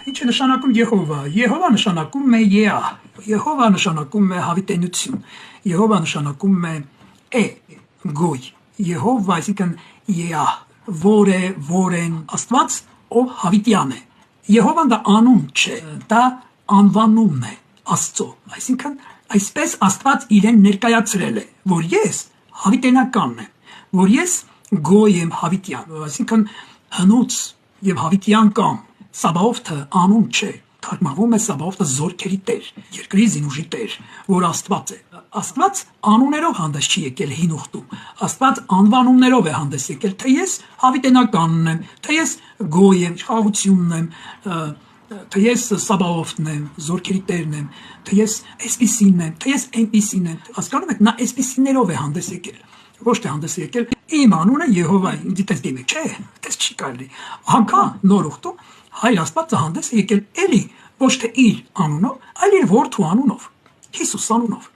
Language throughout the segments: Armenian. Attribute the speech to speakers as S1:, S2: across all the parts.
S1: Ինչ է նշանակում Եհովա։ Եհովա նշանակում է Եա։ Եհովա նշանակում է հավիտենություն։ Եհովա նշանակում է գոյ։ Եհովա, այսինքն Եա, որեն Աստված, ով հավիտյան է։ Եհովան դա անուն չէ, դա անվանումն է Աստծո։ Այսինքն այսպես Աստված իրեն ներկայացրել է, որ ես հավիտենականն եմ, որ ես գոյ եմ հավիտյան, այսինքն հնուց եւ հավիտյան կամ Սաբաոթը անուն չէ, թարգմանվում է Սաբաոթը զորքերի Տեր, երկրի զինուժի Տեր, որ Աստված է։ Աստված անուններով հանդես չի եկել հին ուխտում, Աստված անվանումներով է հանդես եկել, թե ես հավիտենականն եմ, թե ես գոյ եմ, իշխողությունն եմ, թե ես Սաբաոթն եմ, զորքերի Տերն եմ, թե ես այսպիսին եմ, թե ես այնպիսին եմ։ Հասկանում եք, նա այսպիսիներով է հանդես եկել, ոչ թե հանդես եկել իմ անունը Եհովա է, ինձ դիտես դիմեք, չէ, դες չի կարելի։ Անկամ նոր ուխտում Հայր Աստվածը հանդես է եկել էլի ոչ թե իր անունով, այլ իր որդու անունով, Հիսուս անունով։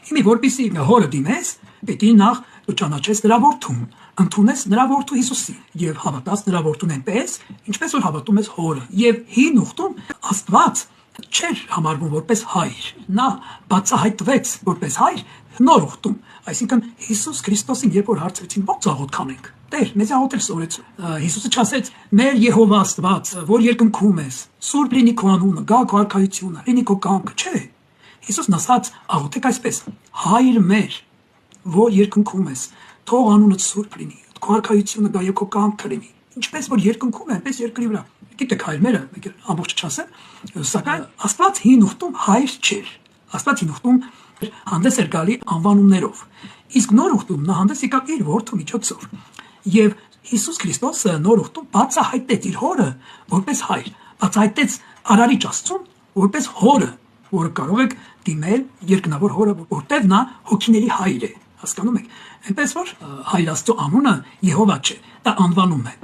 S1: Հիմի որպեսզի հորը դիմես, պետք է նախ դու ճանաչես նրա որդուն, ընդունես նրա որդու Հիսուսին եւ հավատաս նրա որդուն այնպես, ինչպես որ հավատում ես հորը։ Եվ հին ուխտում Աստված չէր համարվում որպես հայր, նա բացահայտվեց որպես հայր նոր ուխտում, այսինքն Հիսուս Քրիստոսին երբ որ հարցրեցին, ո՞ր աղոթ կանենք։ Տեր, մեզ աղոթել սորեցու։ Հիսուսը չասեց. «Մեր Եհովա Աստված, որ երկնքում ես, սուրբ լինի քո անունը, գա քո արքայությունը, լինի քո կամքը», չէ։ Հիսուսն ասաց. «Աղոթեք այսպես. Հայր մեր, որ երկնքում ես, թող անունդ սուրբ լինի, քո արքայությունը գա եւ քո կամքը լինի»։ Ինչպես որ երկնքում է, այնպես երկրի վրա։ Գիտեք, հայր մերը, ամբողջ չասեմ, սակայն Աստված հին ուխտում հայր չէր։ Աստված հին ուխտում հանդես էր գալի անվանումներով։ Իսկ նոր ուխտում նա հանդես եկավ իր որդու միջոցով։ Եվ Հիսուս Քրիստոսը նոր ուխտում բացահայտեց իր հորը որպես հայր, բացահայտեց Արարիչ Աստծուն որպես հորը, որը կարող եք դիմել երկնավոր հորը, որտեղ նա հոգիների հայր է, հասկանում եք։ Այնպես որ Հայր Աստծո անունը Եհովա չէ, դա անվանում է։